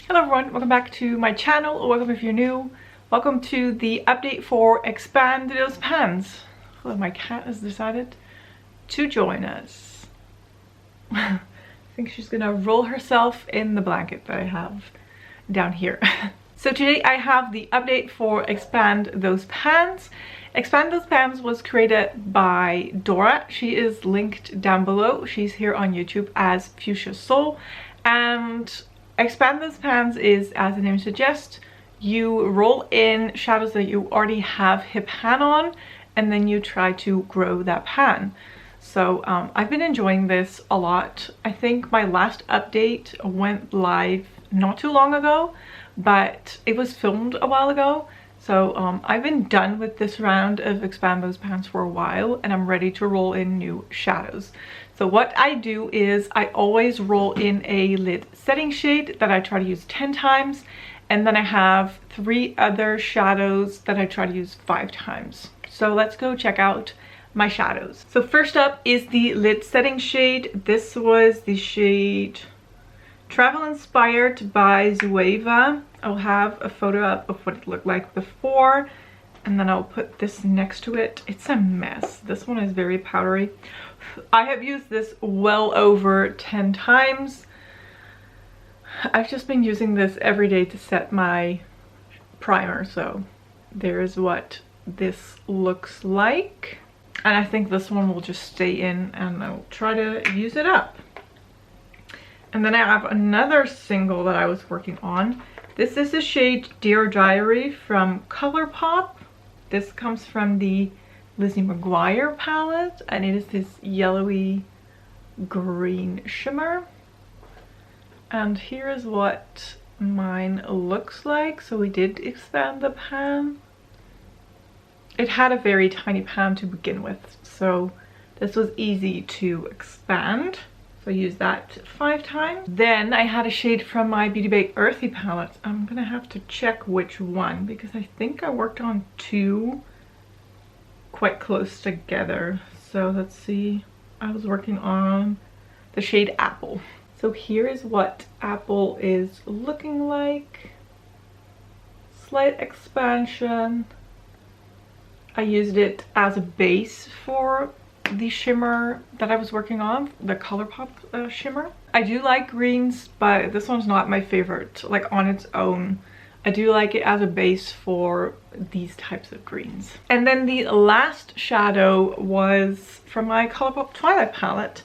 Hello everyone, welcome back to my channel, or welcome if you're new. Welcome to the update for Expand Those Pans. Oh, my cat has decided to join us. I think she's gonna roll herself in the blanket that I have down here. So today I have the update for Expand Those Pans. Expand Those Pans was created by Dora. She is linked down below. She's here on YouTube as Fuchsia Soul. And Expand Those Pans is, as the name suggests, you roll in shadows that you already have a pan on, and then you try to grow that pan. So I've been enjoying this a lot. I think my last update went live not too long ago, but it was filmed a while ago. So I've been done with this round of Expand Those Pans for a while, and I'm ready to roll in new shadows. So what I do is I always roll in a lid setting shade that I try to use 10 times, and then I have 3 other shadows that I try to use 5 times. So let's go check out my shadows. So first up is the lid setting shade. This was the shade Travel Inspired by Zueva. I'll have a photo up of what it looked like before, and then I'll put this next to it. It's a mess. This one is very powdery. I have used this well over 10 times. I've just been using this every day to set my primer, so there's what this looks like. And I think this one will just stay in, and I'll try to use it up. And then I have another single that I was working on. This is the shade Dear Diary from ColourPop. This comes from the Lizzie McGuire palette, and it is this yellowy green shimmer. And here is what mine looks like. So we did expand the pan. It had a very tiny pan to begin with, so this was easy to expand. So I used that 5 times. Then I had a shade from my Beauty Bay Earthy palette. I'm gonna have to check which one, because I think I worked on 2 quite close together. So let's see. I was working on the shade Apple. So here is what Apple is looking like. Slight expansion. I used it as a base for the shimmer that I was working on, the ColourPop shimmer. I do like greens, but this one's not my favorite, like on its own. I do like it as a base for these types of greens. And then the last shadow was from my ColourPop Twilight palette.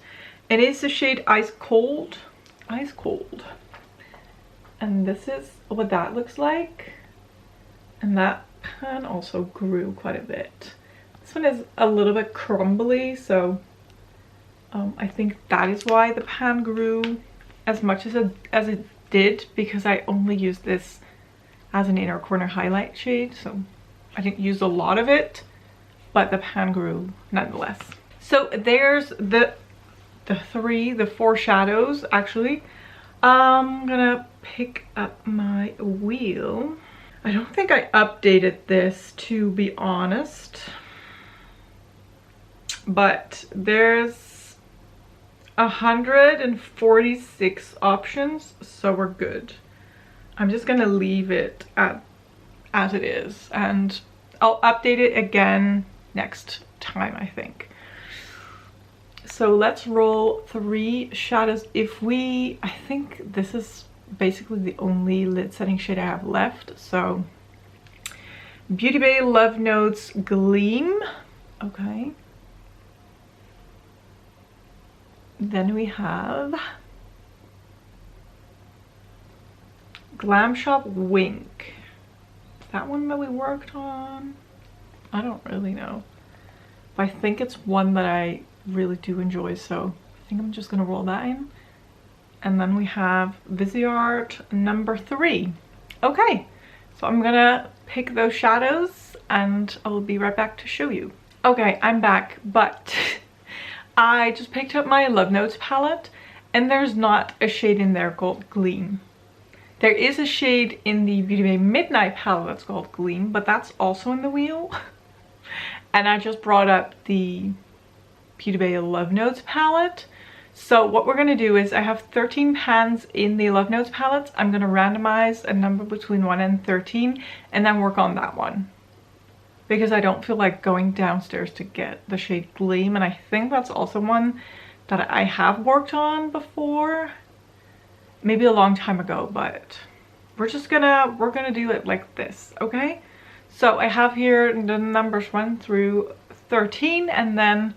It is the shade Ice Cold. Ice Cold. And this is what that looks like. And that pan also grew quite a bit. This one is a little bit crumbly, so I think that is why the pan grew as much as it did, because I only used this as an inner corner highlight shade, so I didn't use a lot of it, but the pan grew nonetheless. So there's the 4 shadows actually. I'm gonna pick up my wheel. I don't think I updated this, to be honest, but there's 146 options, so we're good. I'm just gonna leave it as it is, and I'll update it again next time, I think. So let's roll 3 shadows. I think this is basically the only lid setting shade I have left. So Beauty Bay Love Notes Gleam. Okay. Then we have Glam Shop Wink. Is that one that we worked on? I don't really know, but I think it's one that I really do enjoy, so I think I'm just gonna roll that in. And then we have Viseart number 3. Okay, so I'm gonna pick those shadows and I'll be right back to show you. Okay, I'm back, but I just picked up my Love Notes palette, and there's not a shade in there called Gleam. There is a shade in the Beauty Bay Midnight palette that's called Gleam, but that's also in the wheel. And I just brought up the Beauty Bay Love Notes palette, So what we're going to do is I have 13 pans in the Love Notes palette. I'm going to randomize a number between 1 and 13 and then work on that one. Because I don't feel like going downstairs to get the shade Gleam, and I think that's also one that I have worked on before. Maybe a long time ago, but we're gonna do it like this, okay? So I have here the numbers 1 through 13 and then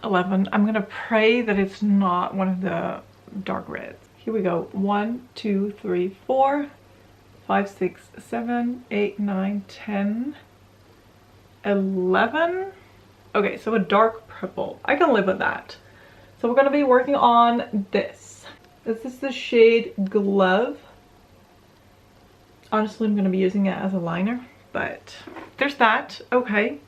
11. I'm gonna pray that it's not one of the dark reds. Here we go. 1, 2, 3, 4, 5, 6, 7, 8, 9, 10, 11. Okay, so a dark purple. I can live with that. So we're gonna be working on this. This is the shade Glove. Honestly, I'm gonna be using it as a liner, but there's that. Okay,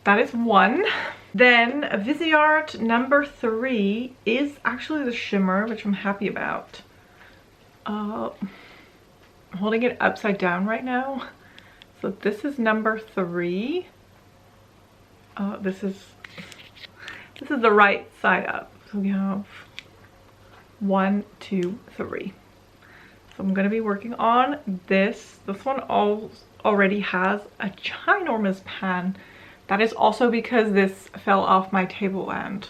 that is one. Then Viseart number 3 is actually the shimmer, which I'm happy about. I'm holding it upside down right now. So this is number 3. This is the right side up. So we have 1, 2, 3. So I'm going to be working on this. This one already has a ginormous pan. That is also because this fell off my table and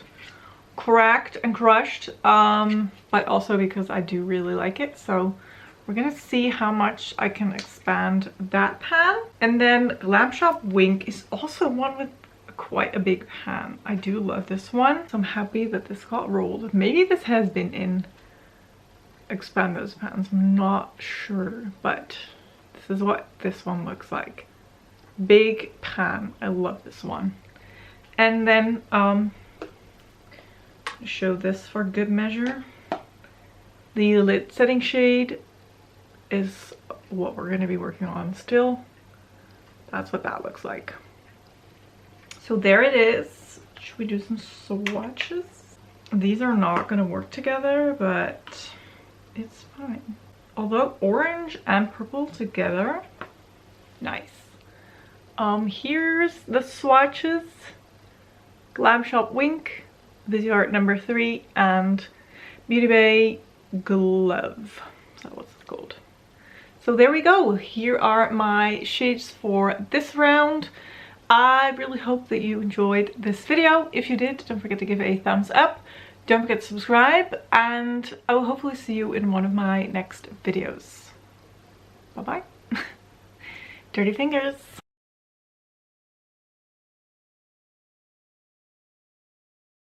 cracked and crushed, but also because I do really like it. So we're going to see how much I can expand that pan. And then Glam Shop Wink is also one with quite a big pan. I do love this one, so I'm happy that this got rolled. Maybe this has been in Expand Those pans, I'm not sure, but this is what this one looks like. Big pan. I love this one. And then show this for good measure. The lid setting shade is what we're going to be working on still. That's what that looks like. So there it is. Should we do some swatches? These are not going to work together, but it's fine. Although orange and purple together, nice. Here's the swatches. Glam Shop Wink, Viseart number 3, and Beauty Bay Glove. Is that what it's called? So there we go. Here are my shades for this round. I really hope that you enjoyed this video. If you did, don't forget to give it a thumbs up. Don't forget to subscribe, and I will hopefully see you in one of my next videos. Bye bye. Dirty fingers.